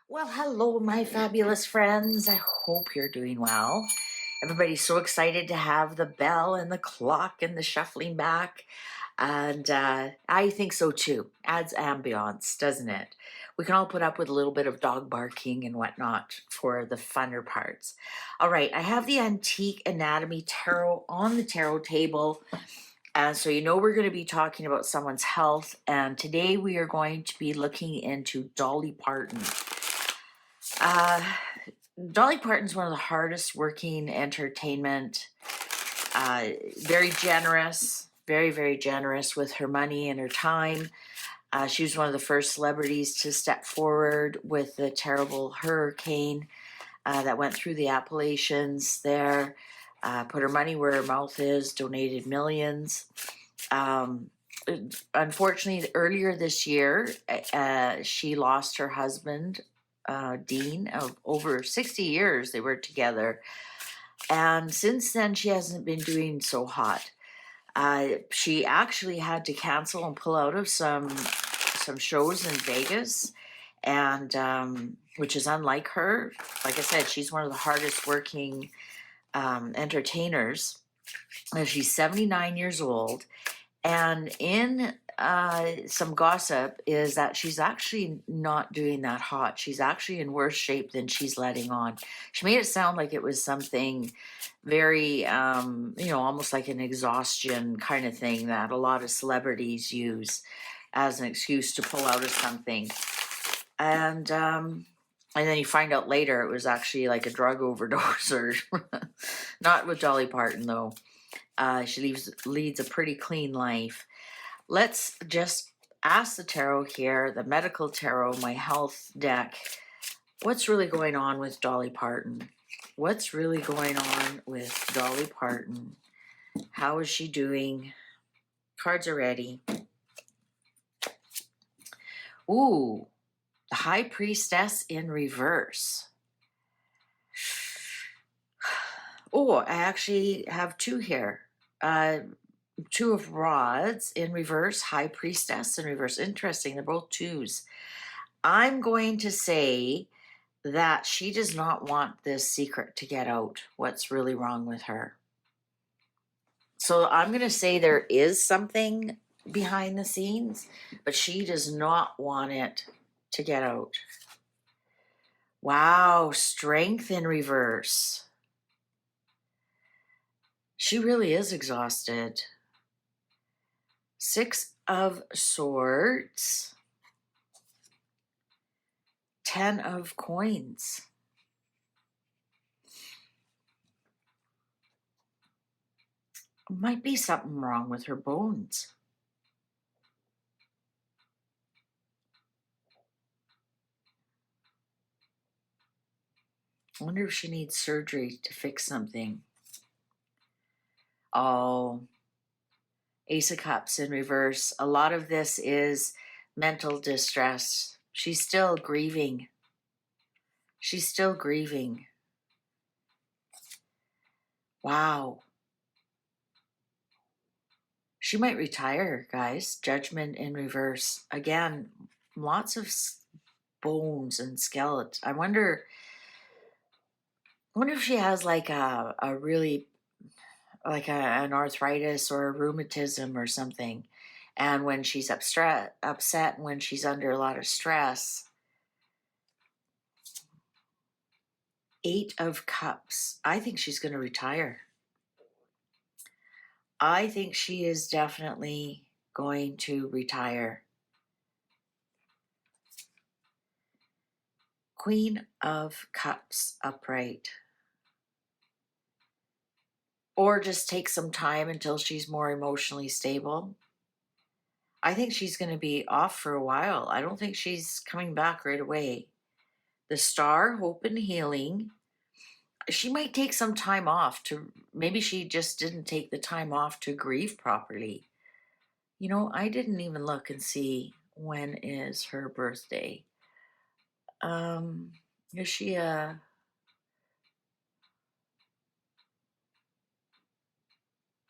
Well, hello, my fabulous friends. I hope you're doing well. Everybody's so excited to have the bell and the clock and the shuffling back. And I think so too. Adds ambiance, doesn't it? We can all put up with a little bit of dog barking and whatnot for the funner parts. All right, I have the Antique Anatomy Tarot on the tarot table. And so you know we're going to be talking about someone's health. And today we are going to be looking into Dolly Parton. Uh, Dolly Parton's one of the hardest working entertainment, very generous, very, very generous with her money and her time. She was one of the first celebrities to step forward with the terrible hurricane that went through the Appalachians there, put her money where her mouth is, donated millions. Um, Unfortunately, earlier this year, she lost her husband, Dean, of over 60 years they were together. And since then, she hasn't been doing so hot. She actually had to cancel and pull out of some shows in Vegas, and which is unlike her. Like I said, she's one of the hardest working entertainers. She's 79 years old, and in some gossip is that she's actually not doing that hot. She's actually in worse shape than she's letting on. She made it sound like it was something very, almost like an exhaustion kind of thing that a lot of celebrities use as an excuse to pull out of something. And then you find out later it was actually like a drug overdose, or not with Dolly Parton though. She leads a pretty clean life. Let's just ask the tarot here, the medical tarot, my health deck. What's really going on with Dolly Parton? What's really going on with Dolly Parton? How is she doing? Cards are ready. Ooh, the High Priestess in reverse. Oh, I actually have two here. Two of Rods in reverse, High Priestess in reverse. Interesting, they're both twos. I'm going to say that she does not want this secret to get out, what's really wrong with her. So I'm going to say there is something behind the scenes, but she does not want it to get out. Wow, Strength in reverse. She really is exhausted. Six of Swords. 10 of Coins. Might be something wrong with her bones. I wonder if she needs surgery to fix something. Oh, Ace of Cups in reverse. A lot of this is mental distress. She's still grieving. She's still grieving. Wow. She might retire, guys. Judgment in reverse. Again, lots of bones and skeleton. I wonder if she has like a really like an arthritis or a rheumatism or something. And when she's upset, and when she's under a lot of stress. 8 of Cups. I think she's going to retire. I think she is definitely going to retire. Queen of Cups upright. Or just take some time until she's more emotionally stable. I think she's going to be off for a while. I don't think she's coming back right away. The Star, Hope and Healing. She might take some time off to, maybe she just didn't take the time off to grieve properly. You know, I didn't even look and see when is her birthday. Is she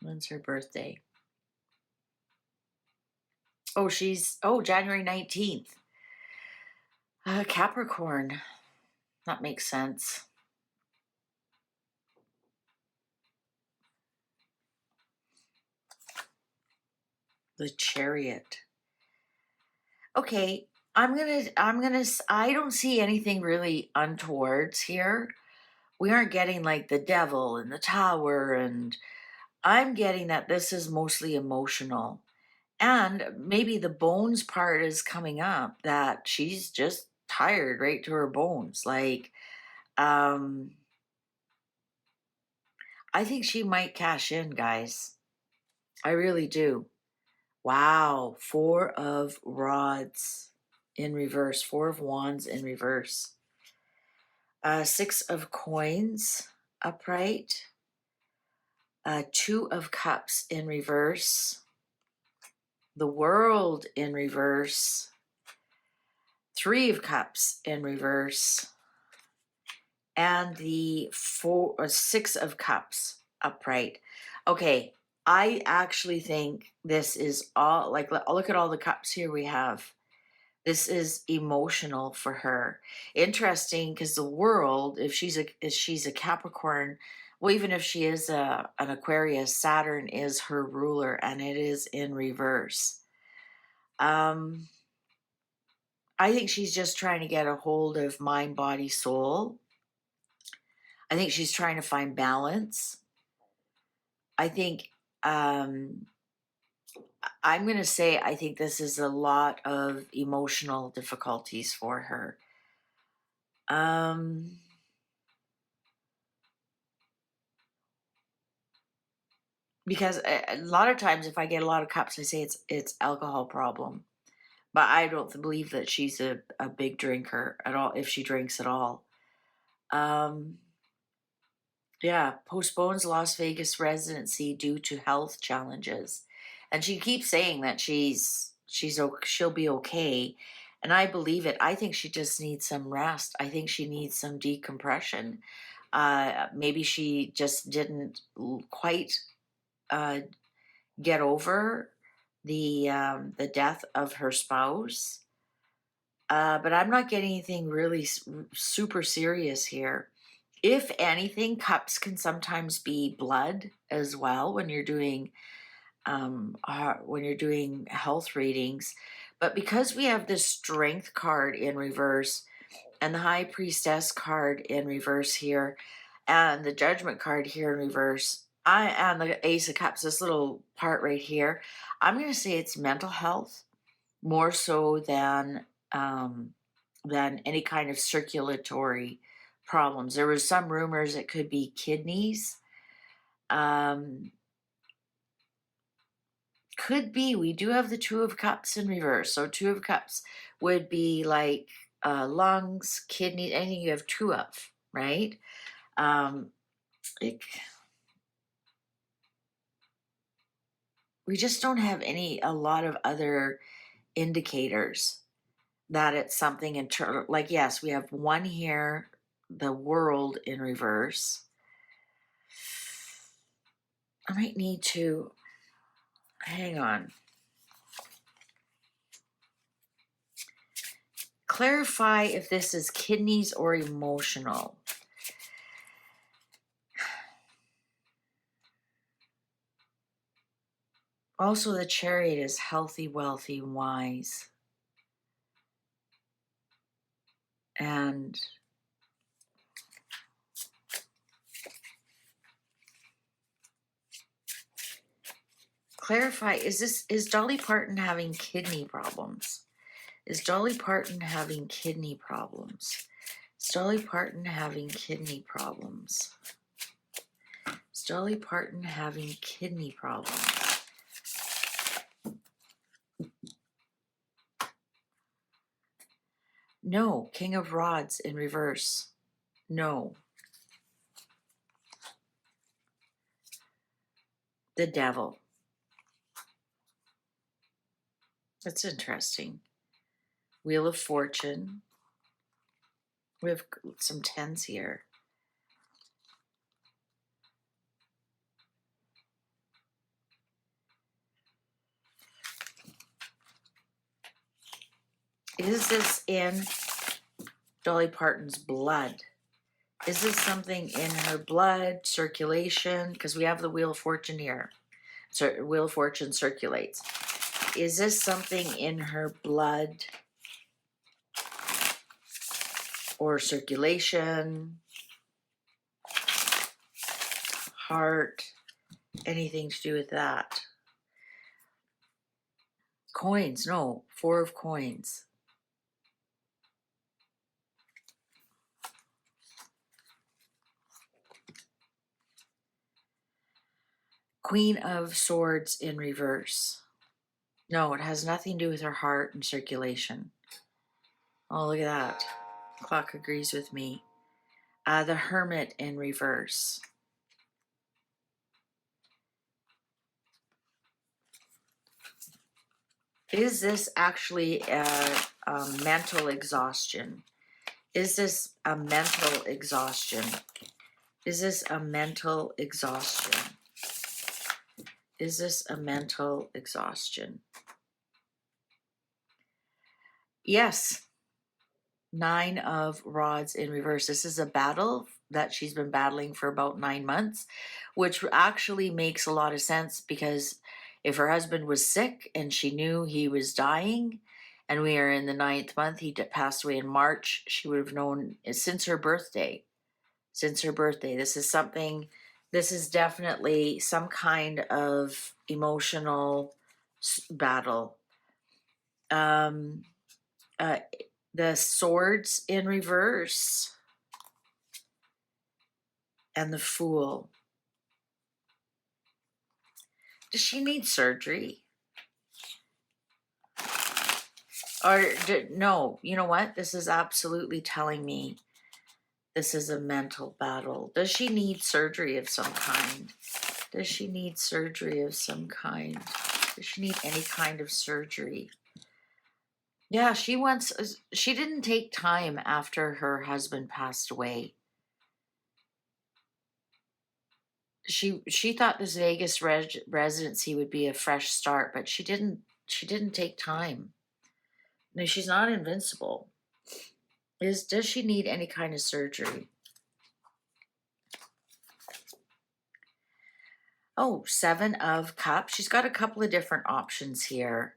when's her birthday? Oh, January 19th. Capricorn. That makes sense. The Chariot. Okay, I don't see anything really untowards here. We aren't getting like the devil and the tower, and I'm getting that this is mostly emotional. And maybe the bones part is coming up, that she's just tired right to her bones. Like, I think she might cash in, guys. I really do. Wow, Four of Rods in reverse, Four of Wands in reverse. Six of Coins upright. Two of Cups in reverse. The World in reverse. Three of Cups in reverse. And the Six of Cups upright. Okay, I actually think this is all, like, look at all the cups here we have. This is emotional for her. Interesting, because the World, if she's a Capricorn, well, even if she is an Aquarius, Saturn is her ruler, and it is in reverse. I think she's just trying to get a hold of mind, body, soul. I think she's trying to find balance. I think I'm going to say I think this is a lot of emotional difficulties for her. Because a lot of times if I get a lot of cups, I say it's alcohol problem. But I don't believe that she's a big drinker at all, if she drinks at all. Yeah, postpones Las Vegas residency due to health challenges. And she keeps saying that she'll be okay. And I believe it. I think she just needs some rest. I think she needs some decompression. Maybe she just didn't quite get over the death of her spouse. But I'm not getting anything really super serious here. If anything, cups can sometimes be blood as well when you're doing health readings. But because we have this Strength card in reverse and the High Priestess card in reverse here, and the Judgment card here in reverse, and the Ace of Cups, this little part right here, I'm going to say it's mental health more so than any kind of circulatory problems. There was some rumors it could be kidneys. Could be. We do have the Two of Cups in reverse. So Two of Cups would be like lungs, kidneys, anything you have two of, right? We just don't have a lot of other indicators that it's something internal. Like, yes, we have one here, the World in reverse. I might need to, hang on. Clarify if this is kidneys or emotional. Also, the Chariot is healthy, wealthy, wise. And clarify, is Dolly Parton having kidney problems? Is Dolly Parton having kidney problems? Is Dolly Parton having kidney problems? Is Dolly Parton having kidney problems? No. King of Rods in reverse. No. The Devil. That's interesting. Wheel of Fortune. We have some tens here. Is this in Dolly Parton's blood. Is this something in her blood, circulation? Because we have the Wheel of Fortune here. So Wheel of Fortune circulates. Is this something in her blood or circulation, heart, anything to do with that? Coins, no, 4 of coins. Queen of Swords in reverse. No, it has nothing to do with her heart and circulation. Oh, look at that. Clock agrees with me. The Hermit in reverse. Is this actually a mental exhaustion? Is this a mental exhaustion? Is this a mental exhaustion? Is this a mental exhaustion? Yes. 9 of Rods in reverse. This is a battle that she's been battling for about 9 months, which actually makes a lot of sense, because if her husband was sick and she knew he was dying, and we are in the 9th month, he passed away in March, she would have known since her birthday. Since her birthday. This is something, this is definitely some kind of emotional battle. The Swords in reverse and the Fool. Does she need surgery? Or no, you know what? This is absolutely telling me this is a mental battle. Does she need surgery of some kind? Does she need surgery of some kind? Does she need any kind of surgery? Yeah, she didn't take time after her husband passed away. She thought this Vegas residency would be a fresh start, but she didn't take time. No, she's not invincible. Does she need any kind of surgery? Oh, 7 of Cups. She's got a couple of different options here.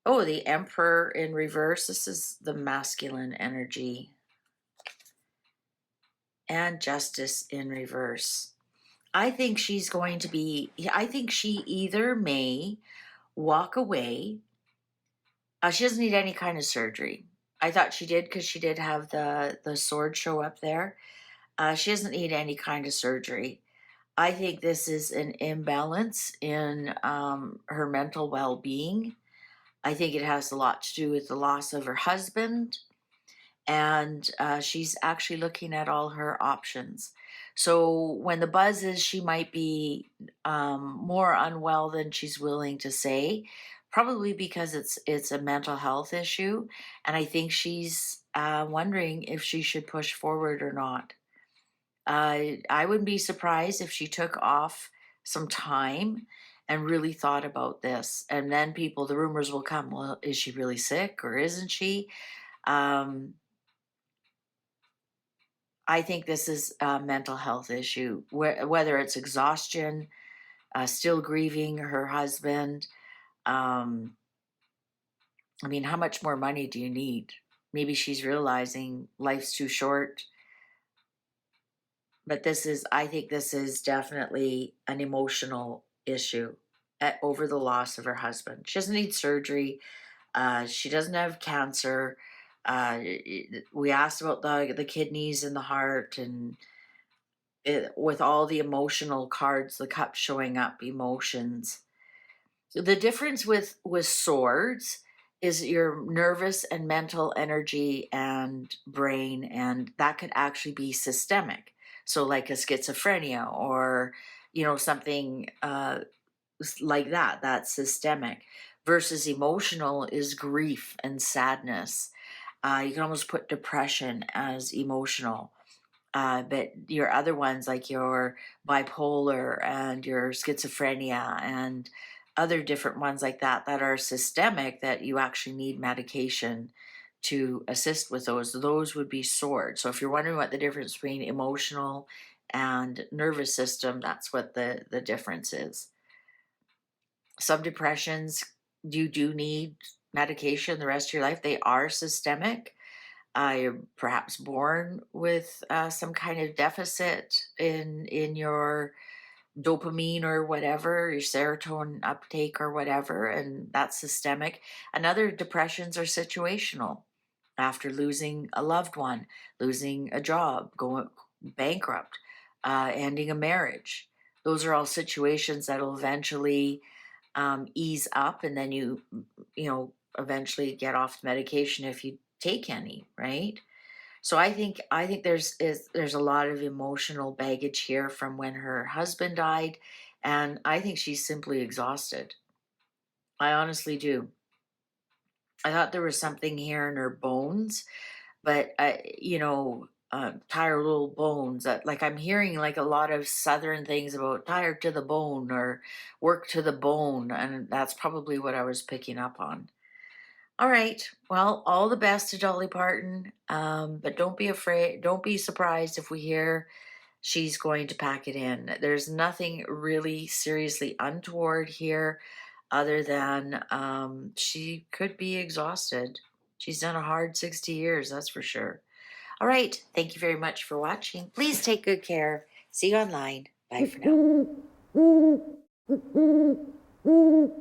Oh, the Emperor in reverse. This is the masculine energy. And Justice in reverse. I think she's going to be, I think she either may walk away. She doesn't need any kind of surgery. I thought she did, because she did have the sword show up there. She doesn't need any kind of surgery. I think this is an imbalance in her mental well-being. I think it has a lot to do with the loss of her husband. And she's actually looking at all her options. So when the buzz is she might be more unwell than she's willing to say, probably because it's a mental health issue, and I think she's wondering if she should push forward or not. I wouldn't be surprised if she took off some time and really thought about this, and then the rumors will come. Well, is she really sick or isn't she? I think this is a mental health issue, whether it's exhaustion, still grieving her husband. I mean, how much more money do you need? Maybe she's realizing life's too short. But I think this is definitely an emotional issue over the loss of her husband. She doesn't need surgery. She doesn't have cancer. We asked about the kidneys and the heart, and with all the emotional cards, the cup showing up, emotions. The difference with swords is your nervous and mental energy and brain, and that could actually be systemic. So like a schizophrenia or, something like that, that's systemic. Versus emotional is grief and sadness. You can almost put depression as emotional. But your other ones, like your bipolar and your schizophrenia and other different ones like that, that are systemic, that you actually need medication to assist with those would be swords. So if you're wondering what the difference between emotional and nervous system, that's what the difference is. Some depressions, you do need medication the rest of your life. They are systemic. You're perhaps born with some kind of deficit in your dopamine or whatever, your serotonin uptake or whatever, and that's systemic. And other depressions are situational. After losing a loved one, losing a job, going bankrupt, ending a marriage. Those are all situations that will eventually ease up, and then eventually get off the medication if you take any, right? So I think there's a lot of emotional baggage here from when her husband died, and I think she's simply exhausted. I honestly do. I thought there was something here in her bones, but tired little bones. That like I'm hearing like a lot of southern things about tired to the bone or work to the bone, and that's probably what I was picking up on. All right. Well, all the best to Dolly Parton. But don't be afraid. Don't be surprised if we hear she's going to pack it in. There's nothing really seriously untoward here other than she could be exhausted. She's done a hard 60 years, that's for sure. All right. Thank you very much for watching. Please take good care. See you online. Bye for now.